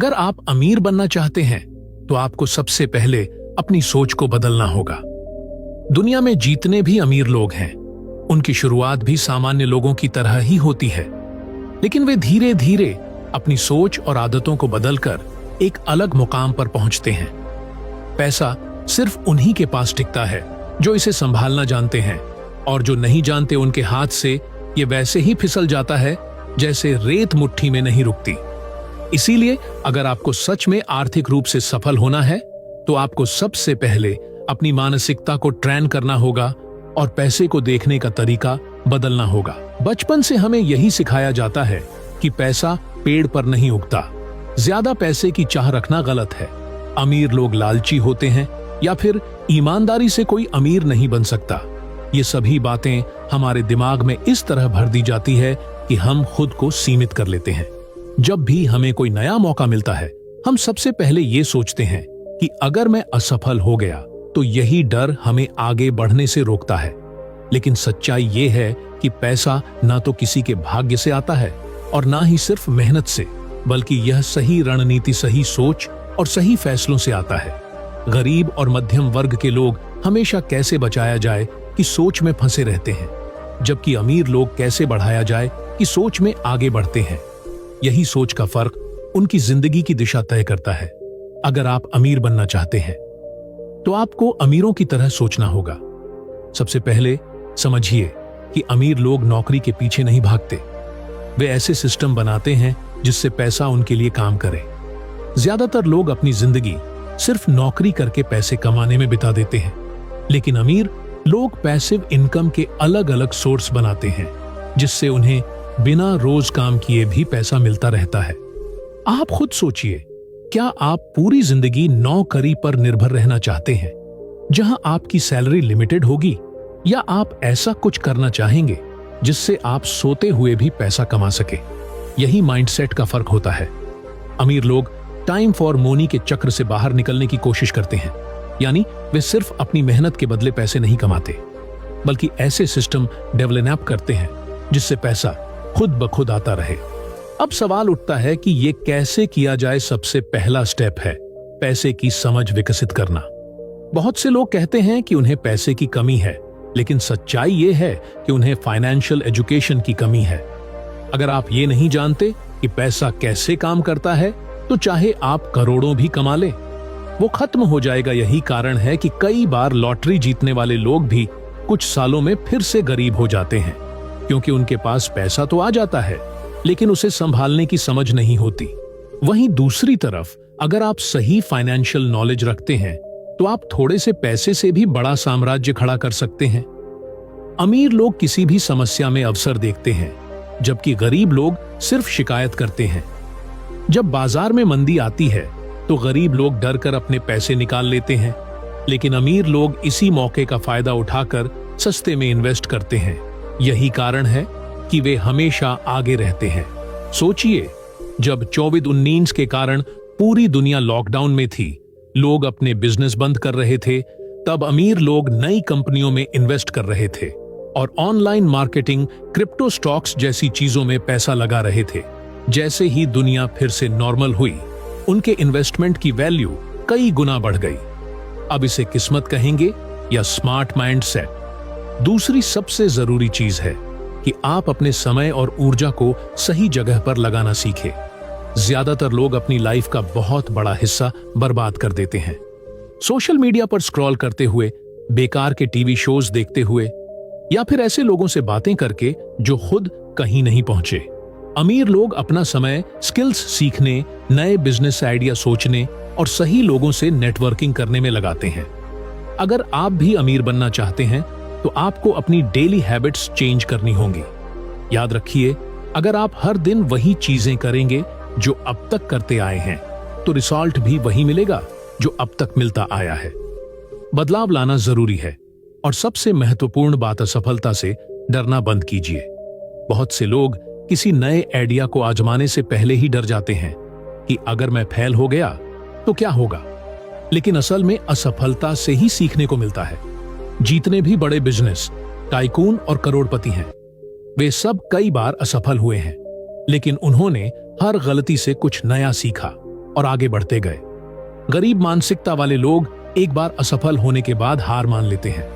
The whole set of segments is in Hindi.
अगर आप अमीर बनना चाहते हैं तो आपको सबसे पहले अपनी सोच को बदलना होगा। दुनिया में जितने भी अमीर लोग हैं, उनकी शुरुआत भी सामान्य लोगों की तरह ही होती है, लेकिन वे धीरे धीरे अपनी सोच और आदतों को बदलकर एक अलग मुकाम पर पहुंचते हैं। पैसा सिर्फ उन्हीं के पास टिकता है जो इसे संभालना जानते हैं, और जो नहीं जानते उनके हाथ से ये वैसे ही फिसल जाता है जैसे रेत मुट्ठी में नहीं रुकती। इसीलिए अगर आपको सच में आर्थिक रूप से सफल होना है तो आपको सबसे पहले अपनी मानसिकता को ट्रेन करना होगा और पैसे को देखने का तरीका बदलना होगा। बचपन से हमें यही सिखाया जाता है कि पैसा पेड़ पर नहीं उगता। ज्यादा पैसे की चाह रखना गलत है। अमीर लोग लालची होते हैं या फिर ईमानदारी से कोई अमीर नहीं बन सकता। ये सभी बातें हमारे दिमाग में इस तरह भर दी जाती है कि हम खुद को सीमित कर लेते हैं। जब भी हमें कोई नया मौका मिलता है, हम सबसे पहले ये सोचते हैं कि अगर मैं असफल हो गया तो यही डर हमें आगे बढ़ने से रोकता है। लेकिन सच्चाई ये है कि पैसा ना तो किसी के भाग्य से आता है और ना ही सिर्फ मेहनत से, बल्कि यह सही रणनीति, सही सोच और सही फैसलों से आता है। गरीब और मध्यम वर्ग के लोग हमेशा कैसे बचाया जाए कि सोच में फंसे रहते हैं, जबकि अमीर लोग कैसे बढ़ाया जाए कि सोच में आगे बढ़ते हैं। यही सोच का फर्क उनकी जिंदगी की दिशा तय करता है। अगर आप अमीर बनना चाहते हैं तो आपको अमीरों की तरह सोचना होगा। सबसे पहले समझिए कि अमीर लोग नौकरी के पीछे नहीं भागते। वे ऐसे सिस्टम बनाते हैं जिससे पैसा उनके लिए काम करे। ज्यादातर लोग अपनी जिंदगी सिर्फ नौकरी करके पैसे कमाने में बिता देते हैं, लेकिन अमीर लोग पैसिव इनकम के अलग अलग सोर्स बनाते हैं, जिससे उन्हें बिना रोज काम किए भी पैसा मिलता रहता है। आप खुद सोचिए, क्या आप पूरी जिंदगी नौकरी पर निर्भर रहना चाहते हैं जहां आपकी सैलरी लिमिटेड होगी, या आप ऐसा कुछ करना चाहेंगे जिससे आप सोते हुए भी पैसा कमा सके? यही माइंडसेट का फर्क होता है। अमीर लोग टाइम फॉर मनी के चक्र से बाहर निकलने की कोशिश करते हैं, यानी वे सिर्फ अपनी मेहनत के बदले पैसे नहीं कमाते, बल्कि ऐसे सिस्टम डेवलप करते हैं जिससे पैसा खुद ब खुद आता रहे। अब सवाल उठता है कि यह कैसे किया जाए। सबसे पहला स्टेप है पैसे की समझ विकसित करना। बहुत से लोग कहते हैं कि उन्हें पैसे की कमी है, लेकिन सच्चाई यह है कि उन्हें फाइनेंशियल एजुकेशन की कमी है। अगर आप ये नहीं जानते कि पैसा कैसे काम करता है, तो चाहे आप करोड़ों भी कमा लें, वो खत्म हो जाएगा। यही कारण है कि कई बार लॉटरी जीतने वाले लोग भी कुछ सालों में फिर से गरीब हो जाते हैं, क्योंकि उनके पास पैसा तो आ जाता है, लेकिन उसे संभालने की समझ नहीं होती। वहीं दूसरी तरफ अगर आप सही फाइनेंशियल नॉलेज रखते हैं तो आप थोड़े से पैसे से भी बड़ा साम्राज्य खड़ा कर सकते हैं। अमीर लोग किसी भी समस्या में अवसर देखते हैं, जबकि गरीब लोग सिर्फ शिकायत करते हैं। जब बाजार में मंदी आती है तो गरीब लोग डर कर अपने पैसे निकाल लेते हैं, लेकिन अमीर लोग इसी मौके का फायदा उठाकर सस्ते में इन्वेस्ट करते हैं। यही कारण है कि वे हमेशा आगे रहते हैं। सोचिए, जब कोविड-19 के कारण पूरी दुनिया लॉकडाउन में थी, लोग अपने बिजनेस बंद कर रहे थे, तब अमीर लोग नई कंपनियों में इन्वेस्ट कर रहे थे और ऑनलाइन मार्केटिंग, क्रिप्टो स्टॉक्स जैसी चीजों में पैसा लगा रहे थे। जैसे ही दुनिया फिर से नॉर्मल हुई, उनके इन्वेस्टमेंट की वैल्यू कई गुना बढ़ गई। अब इसे किस्मत कहेंगे या स्मार्ट माइंडसेट। दूसरी सबसे जरूरी चीज है कि आप अपने समय और ऊर्जा को सही जगह पर लगाना सीखें। ज्यादातर लोग अपनी लाइफ का बहुत बड़ा हिस्सा बर्बाद कर देते हैं। सोशल मीडिया पर स्क्रॉल करते हुए, बेकार के टीवी शोज देखते हुए, या फिर ऐसे लोगों से बातें करके जो खुद कहीं नहीं पहुंचे। अमीर लोग अपना समय स्किल्स सीखने, नए बिजनेस आइडिया सोचने और सही लोगों से नेटवर्किंग करने में लगाते हैं। अगर आप भी अमीर बनना चाहते हैं तो आपको अपनी डेली हैबिट्स चेंज करनी होंगी। याद रखिए, अगर आप हर दिन वही चीजें करेंगे जो अब तक करते आए हैं, तो रिजल्ट भी वही मिलेगा जो अब तक मिलता आया है। बदलाव लाना जरूरी है, और सबसे महत्वपूर्ण बात, असफलता से डरना बंद कीजिए। बहुत से लोग किसी नए आइडिया को आजमाने से पहले ही डर जाते हैं कि अगर मैं फेल हो गया तो क्या होगा, लेकिन असल में असफलता से ही सीखने को मिलता है। जितने भी बड़े बिजनेस टाइकून और करोड़पति हैं, वे सब कई बार असफल हुए हैं, लेकिन उन्होंने हर गलती से कुछ नया सीखा। और आगे बढ़ते गए। गरीब मानसिकता वाले लोग एक बार असफल होने के बाद हार मान लेते हैं,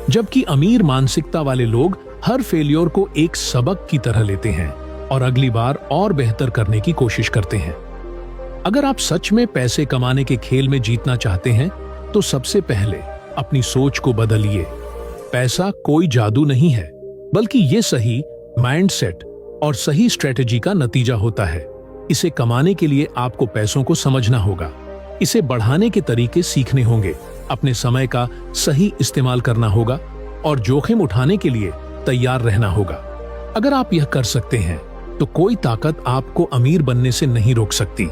जबकि अमीर मानसिकता वाले लोग हर फेलियर को एक सबक की तरह लेते हैं और अगली बार और बेहतर करने की कोशिश करते हैं। अगर आप सच में पैसे कमाने के खेल में जीतना चाहते हैं तो सबसे पहले अपनी सोच को बदलिए। पैसा कोई जादू नहीं है, बल्कि ये सही माइंडसेट और सही स्ट्रेटेजी का नतीजा होता है। इसे कमाने के लिए आपको पैसों को समझना होगा, इसे बढ़ाने के तरीके सीखने होंगे, अपने समय का सही इस्तेमाल करना होगा और जोखिम उठाने के लिए तैयार रहना होगा। अगर आप यह कर सकते हैं तो कोई ताकत आपको अमीर बनने से नहीं रोक सकती।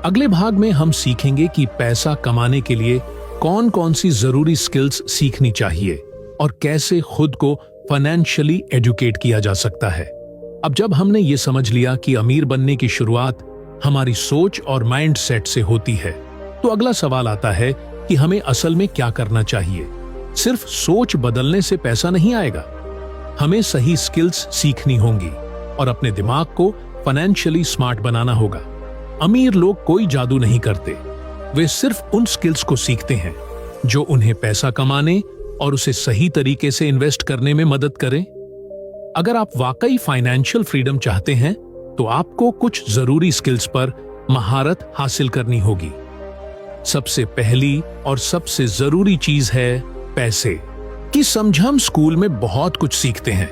अगले भाग में हम सीखेंगे कि पैसा कमाने के लिए कौन कौन सी जरूरी स्किल्स सीखनी चाहिए और कैसे खुद को फाइनेंशियली एजुकेट किया जा सकता है। अब जब हमने ये समझ लिया कि अमीर बनने की शुरुआत हमारी सोच और माइंड सेट से होती है, तो अगला सवाल आता है कि हमें असल में क्या करना चाहिए। सिर्फ सोच बदलने से पैसा नहीं आएगा, हमें सही स्किल्स सीखनी होंगी और अपने दिमाग को फाइनेंशियली स्मार्ट बनाना होगा। अमीर लोग कोई जादू नहीं करते, वे सिर्फ उन स्किल्स को सीखते हैं जो उन्हें पैसा कमाने और उसे सही तरीके से इन्वेस्ट करने में मदद करें। अगर आप वाकई फाइनेंशियल फ्रीडम चाहते हैं तो आपको कुछ जरूरी स्किल्स पर महारत हासिल करनी होगी। सबसे पहली और सबसे जरूरी चीज है पैसे की समझ। हम स्कूल में बहुत कुछ सीखते हैं,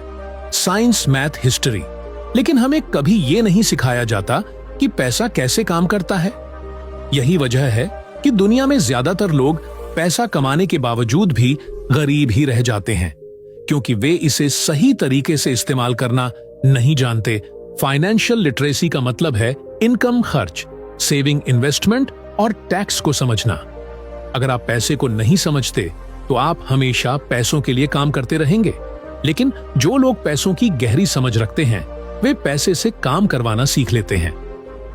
साइंस, मैथ, हिस्ट्री, लेकिन हमें कभी यह नहीं सिखाया जाता कि पैसा कैसे काम करता है। यही वजह है कि दुनिया में ज्यादातर लोग पैसा कमाने के बावजूद भी गरीब ही रह जाते हैं, क्योंकि वे इसे सही तरीके से इस्तेमाल करना नहीं जानते। फाइनेंशियल लिटरेसी का मतलब है इनकम, खर्च, सेविंग, इन्वेस्टमेंट और टैक्स को समझना। अगर आप पैसे को नहीं समझते तो आप हमेशा पैसों के लिए काम करते रहेंगे, लेकिन जो लोग पैसों की गहरी समझ रखते हैं वे पैसे से काम करवाना सीख लेते हैं।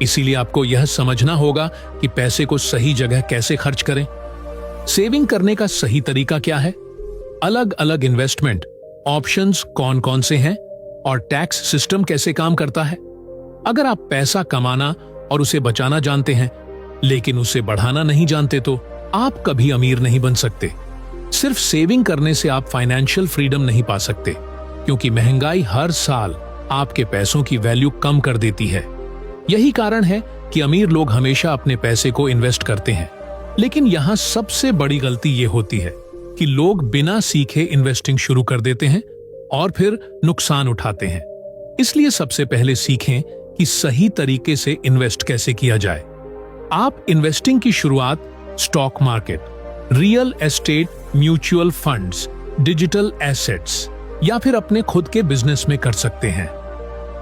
इसीलिए आपको यह समझना होगा कि पैसे को सही जगह कैसे खर्च करें, सेविंग करने का सही तरीका क्या है, अलग अलग इन्वेस्टमेंट ऑप्शंस कौन कौन से हैं और टैक्स सिस्टम कैसे काम करता है। अगर आप पैसा कमाना और उसे बचाना जानते हैं लेकिन उसे बढ़ाना नहीं जानते तो आप कभी अमीर नहीं बन सकते। सिर्फ सेविंग करने से आप फाइनेंशियल फ्रीडम नहीं पा सकते, क्योंकि महंगाई हर साल आपके पैसों की वैल्यू कम कर देती है। यही कारण है कि अमीर लोग हमेशा अपने पैसे को इन्वेस्ट करते हैं, लेकिन यहां सबसे बड़ी गलती यह होती है कि लोग बिना सीखे इन्वेस्टिंग शुरू कर देते हैं और फिर नुकसान उठाते हैं। इसलिए सबसे पहले सीखें कि सही तरीके से इन्वेस्ट कैसे किया जाए। आप इन्वेस्टिंग की शुरुआत stock market, real estate, mutual funds, digital assets या फिर अपने खुद के बिजनेस में कर सकते हैं।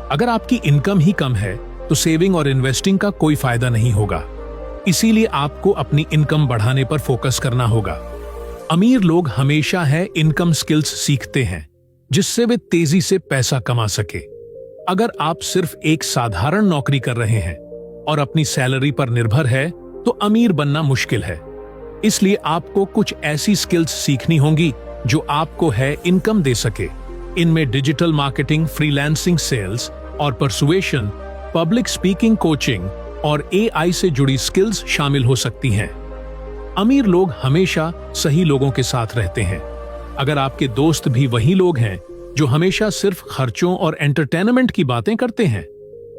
अगर आपकी इनकम ही कम है तो सेविंग और इन्वेस्टिंग का कोई फायदा नहीं होगा। इसीलिए आपको अपनी इनकम बढ़ाने पर फोकस करना होगा। अमीर लोग हमेशा है इनकम स्किल्स सीखते हैं जिससे वे तेजी से पैसा कमा सके। अगर आप सिर्फ एक साधारण नौकरी कर रहे हैं और अपनी सैलरी पर निर्भर है तो अमीर बनना मुश्किल है। इसलिए आपको कुछ ऐसी स्किल्स सीखनी होंगी जो आपको है इनकम दे सके। इनमें डिजिटल मार्केटिंग, फ्रीलांसिंग, सेल्स और परसुएशन, पब्लिक स्पीकिंग, कोचिंग और एआई से जुड़ी स्किल्स शामिल हो सकती हैं। अमीर लोग हमेशा सही लोगों के साथ रहते हैं। अगर आपके दोस्त भी वही लोग हैं जो हमेशा सिर्फ खर्चों और एंटरटेनमेंट की बातें करते हैं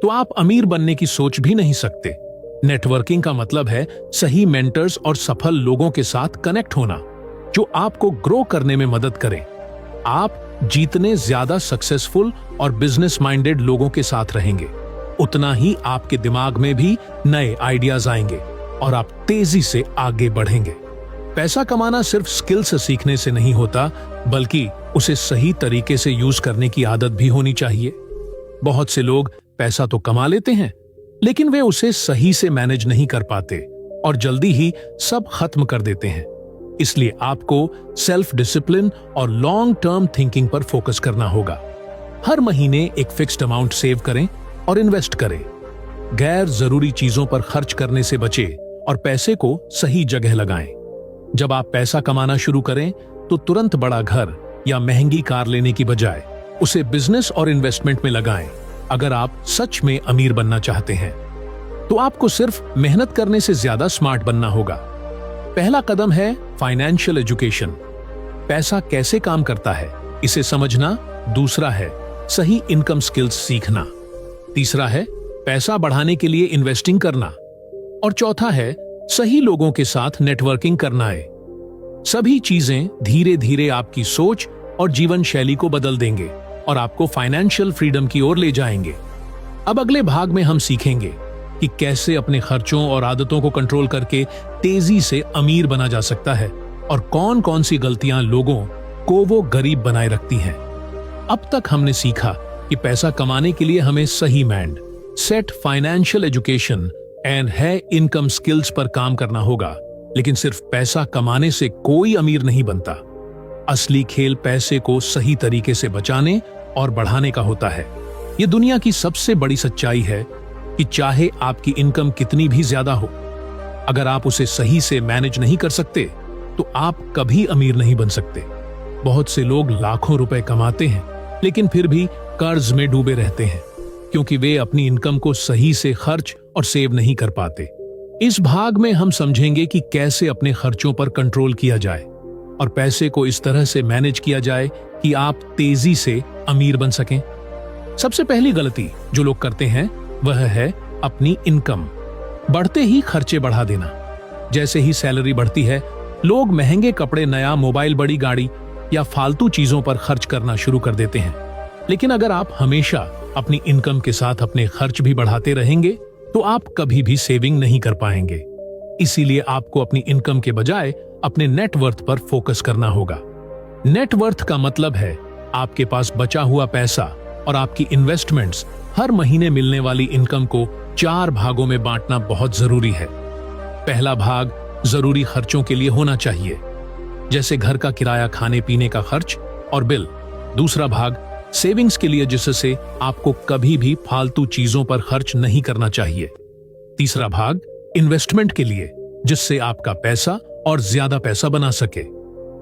तो आप अमीर बनने की सोच भी नहीं सकते। नेटवर्किंग का मतलब है सही मेंटर्स और सफल लोगों के साथ कनेक्ट होना जो आपको ग्रो करने में मदद करें। आप जितने ज्यादा सक्सेसफुल और बिजनेस माइंडेड लोगों के साथ रहेंगे उतना ही आपके दिमाग में भी नए आइडियाज आएंगे और आप तेजी से आगे बढ़ेंगे। पैसा कमाना सिर्फ स्किल्स सीखने से नहीं होता, बल्कि उसे सही तरीके से यूज करने की आदत भी होनी चाहिए। बहुत से लोग पैसा तो कमा लेते हैं लेकिन वे उसे सही से मैनेज नहीं कर पाते और जल्दी ही सब खत्म कर देते हैं। इसलिए आपको सेल्फ डिसिप्लिन और लॉन्ग टर्म थिंकिंग पर फोकस करना होगा। हर महीने एक फिक्स्ड अमाउंट सेव करें और इन्वेस्ट करें। गैर जरूरी चीजों पर खर्च करने से बचें और पैसे को सही जगह लगाएं। जब आप पैसा कमाना शुरू करें तो तुरंत बड़ा घर या महंगी कार लेने की बजाय उसे बिजनेस और इन्वेस्टमेंट में लगाएं, अगर आप सच में अमीर बनना चाहते हैं। तो आपको सिर्फ मेहनत करने से ज्यादा स्मार्ट बनना होगा। पहला कदम है फाइनेंशियल एजुकेशन। पैसा कैसे काम करता है इसे समझना। दूसरा है सही इनकम स्किल्स सीखना। तीसरा है पैसा बढ़ाने के लिए इन्वेस्टिंग करना। और चौथा है सही लोगों के साथ नेटवर्किंग करना है। सभी चीजें धीरे धीरे आपकी सोच और जीवन शैली को बदल देंगे और आपको फाइनेंशियल फ्रीडम की ओर ले जाएंगे। अब अगले भाग में हम सीखेंगे कि कैसे अपने खर्चों और आदतों को कंट्रोल करके तेजी से अमीर बना जा सकता है और कौन कौन सी गलतियां लोगों को वो गरीब बनाए रखती हैं। अब तक हमने सीखा कि पैसा कमाने के लिए हमें सही mind set, financial education and है इनकम स्किल्स पर काम करना होगा। लेकिन सिर्फ पैसा कमाने से कोई अमीर नहीं बनता। असली खेल पैसे को सही तरीके से बचाने और बढ़ाने का होता है। यह दुनिया की सबसे बड़ी सच्चाई है कि चाहे आपकी इनकम कितनी भी ज्यादा हो, अगर आप उसे सही से मैनेज नहीं कर सकते तो आप कभी अमीर नहीं बन सकते। बहुत से लोग लाखों रुपए कमाते हैं लेकिन फिर भी कर्ज में डूबे रहते हैं क्योंकि वे अपनी इनकम को सही से खर्च और सेव नहीं कर पाते। इस भाग में हम समझेंगे कि कैसे अपने खर्चों पर कंट्रोल किया जाए और पैसे को इस तरह से मैनेज किया जाए कि आप तेजी से अमीर बन सकें। सबसे पहली गलती जो लोग करते हैं वह है अपनी इनकम बढ़ते ही खर्चे बढ़ा देना। जैसे ही सैलरी बढ़ती है, लोग महंगे कपड़े, नया मोबाइल, बड़ी गाड़ी या फालतू चीजों पर खर्च करना शुरू कर देते हैं। लेकिन अगर आप हमेशा अपनी इनकम के साथ अपने खर्च भी बढ़ाते रहेंगे तो आप कभी भी सेविंग नहीं कर पाएंगे। इसीलिए आपको अपनी इनकम के बजाय अपने नेटवर्थ पर फोकस करना होगा। नेटवर्थ का मतलब है आपके पास बचा हुआ पैसा और आपकी इन्वेस्टमेंट्स। हर महीने मिलने वाली इनकम को 4 भागों में बांटना बहुत जरूरी है। पहला भाग जरूरी खर्चों के लिए होना चाहिए, जैसे घर का किराया, खाने पीने का खर्च और बिल। दूसरा भाग सेविंग्स के लिए, जिससे आपको कभी भी फालतू चीजों पर खर्च नहीं करना चाहिए। तीसरा भाग इन्वेस्टमेंट के लिए, जिससे आपका पैसा और ज्यादा पैसा बना सके।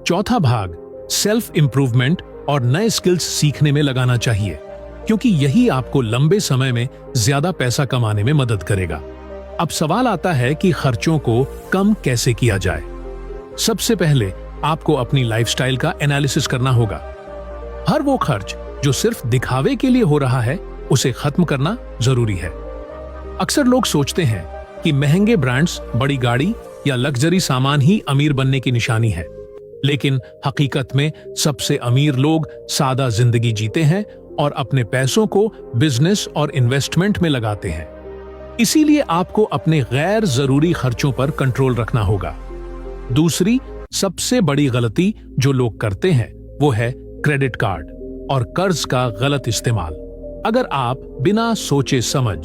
चौथा भाग सेल्फ इंप्रूवमेंट और नए स्किल्स सीखने में लगाना चाहिए, क्योंकि यही आपको लंबे समय में ज्यादा पैसा कमाने में मदद करेगा। अब सवाल आता है कि खर्चों को कम कैसे किया जाए। सबसे पहले आपको अपनी लाइफस्टाइल का एनालिसिस करना होगा। हर वो खर्च जो सिर्फ दिखावे के लिए हो रहा है उसे खत्म करना जरूरी है। अक्सर लोग सोचते हैं कि महंगे ब्रांड्स, बड़ी गाड़ी या लग्जरी सामान ही अमीर बनने की निशानी है, लेकिन हकीकत में सबसे अमीर लोग सादा जिंदगी जीते हैं और अपने पैसों को बिजनेस और इन्वेस्टमेंट में लगाते हैं। इसीलिए आपको अपने गैर जरूरी खर्चों पर कंट्रोल रखना होगा। दूसरी सबसे बड़ी गलती जो लोग करते हैं वो है क्रेडिट कार्ड और कर्ज का गलत इस्तेमाल। अगर आप बिना सोचे समझ